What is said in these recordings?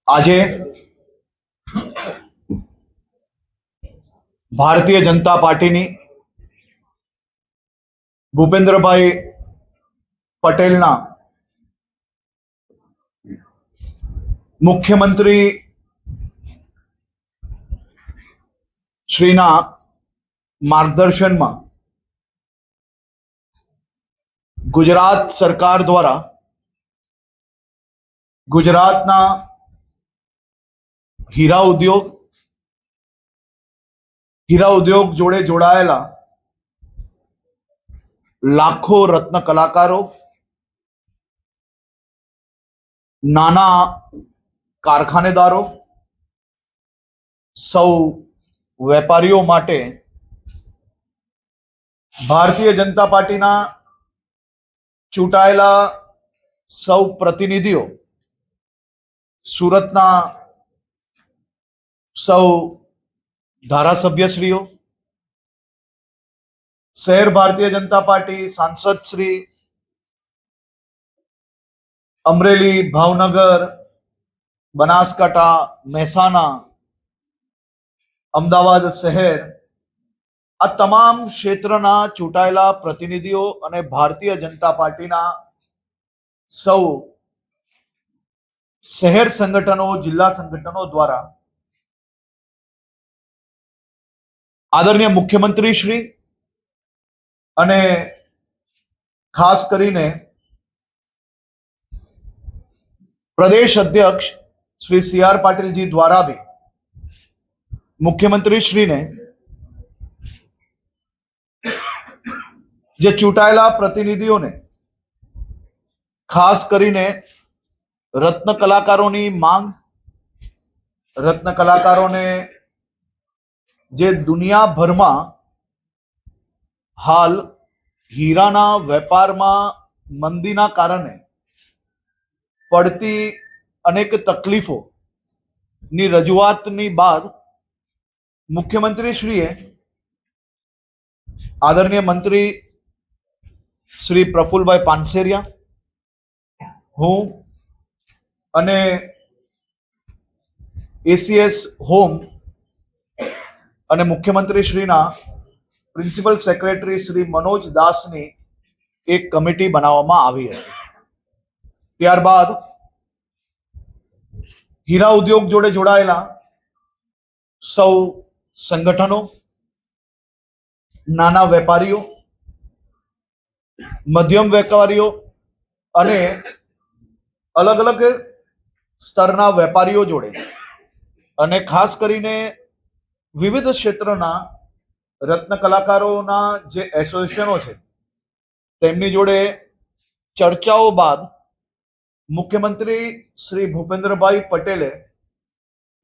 આજે ભારતીય જનતા પાર્ટીની ભૂપેન્દ્રભાઈ પટેલના મુખ્યમંત્રી શ્રીના માર્ગદર્શનમાં ગુજરાત સરકાર દ્વારા ગુજરાતના હીરા ઉદ્યોગ જોડે જોડાયેલા લાખો રત્ન કલાકારો, નાના કારખાનેદારો, સૌ વેપારીઓ માટે ભારતીય જનતા પાર્ટીના ચૂંટાયેલા સૌ પ્રતિનિધિઓ, સુરતના સૌ ધારાસભ્યશ્રીઓ, શહેર ભારતીય જનતા પાર્ટી સાંસદ શ્રી, અમરેલી, ભાવનગર, બનાસકાંઠા, મહેસાણા, અમદાવાદ શહેર, આ તમામ ક્ષેત્રના ચૂંટાયેલા પ્રતિનિધિઓ અને ભારતીય જનતા પાર્ટીના સૌ શહેર સંગઠનો, જિલ્લા સંગઠનો દ્વારા આદરણીય મુખ્યમંત્રી શ્રી અને ખાસ કરીને પ્રદેશ અધ્યક્ષ શ્રી સી.આર. પાટીલજી દ્વારા भी મુખ્યમંત્રી શ્રીને જે ચૂંટાયેલા પ્રતિનિધિઓને ખાસ કરીને રત્ન કલાકારોની માંગ, રત્ન કલાકારોને જે દુનિયાભરમાં હાલ હીરાના વેપારમાં મંદીના કારણે પડતી અનેક તકલીફોની રજૂઆતની બાદ મુખ્યમંત્રીશ્રીએ આદરણીય મંત્રી શ્રી પ્રફુલભાઈ પાનસેરિયા, હું અને એસીએસ હોમ અને મુખ્યમંત્રી શ્રીના પ્રિન્સિપલ સેક્રેટરી શ્રી મનોજ દાસની એક કમિટી બનાવવામાં આવી હતી. ત્યારબાદ હીરા ઉદ્યોગ જોડે જોડાયેલા સૌ સંગઠનો, નાના વેપારીઓ, મધ્યમ વેપારીઓ અને અલગ અલગ સ્તરના વેપારીઓ જોડે અને ખાસ કરીને વિવિધ ક્ષેત્રના રત્ન કલાકારોના જે એસોસિએશનો છે તેમની જોડે ચર્ચાઓ બાદ મુખ્યમંત્રી શ્રી ભૂપેન્દ્રભાઈ પટેલે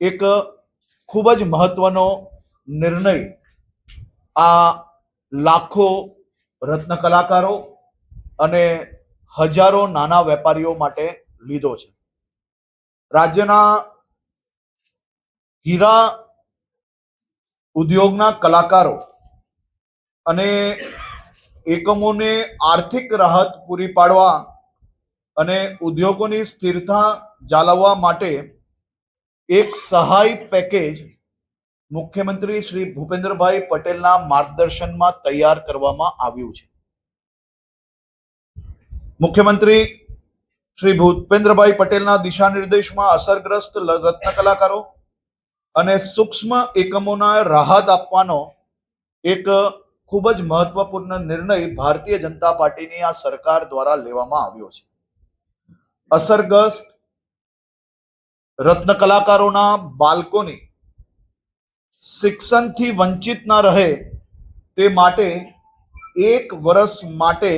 એક ખૂબ જ મહત્વનો નિર્ણય આ લાખો રત્ન કલાકારો અને હજારો નાના વેપારીઓ માટે લીધો છે. રાજ્યના હીરા ઉદ્યોગના કલાકારો અને એકમોને આર્થિક રાહત પૂરી પાડવા અને ઉદ્યોગોની સ્થિરતા જાળવવા માટે એક સહાય પેકેજ મુખ્યમંત્રી શ્રી ભૂપેન્દ્રભાઈ પટેલના માર્ગદર્શનમાં તૈયાર કરવામાં આવ્યું છે. મુખ્યમંત્રી શ્રી ભૂપેન્દ્રભાઈ પટેલના દિશા નિર્દેશમાં અસરગ્રસ્ત રત્ન કલાકારો અને સૂક્ષ્મ એકમોના રાહત આપવાનો એક ખૂબ જ મહત્વપૂર્ણ નિર્ણય ભારતીય જનતા પાર્ટીની આ સરકાર દ્વારા લેવામાં આવ્યો છે. અસરગ્રસ્ત રત્ન કલાકારોના બાળકોની શિક્ષણથી વંચિત ન રહે તે માટે 1 વર્ષ માટે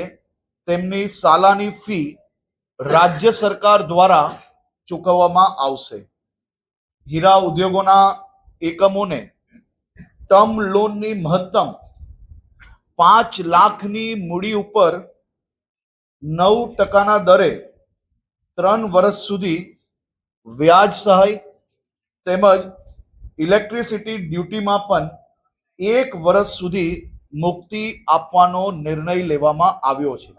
તેમની સાલાની ફી રાજ્ય સરકાર દ્વારા ચૂકવવામાં આવશે. હીરા ઉદ્યોગોના એકમોને ટર્મ લોનની મહત્તમ 5 લાખની મૂડી ઉપર 9% દરે 3 વર્ષ સુધી વ્યાજ સહાય તેમજ ઇલેક્ટ્રિસિટી ડ્યુટીમાં પણ 1 વર્ષ સુધી મુક્તિ આપવાનો નિર્ણય લેવામાં આવ્યો છે.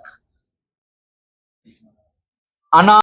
આના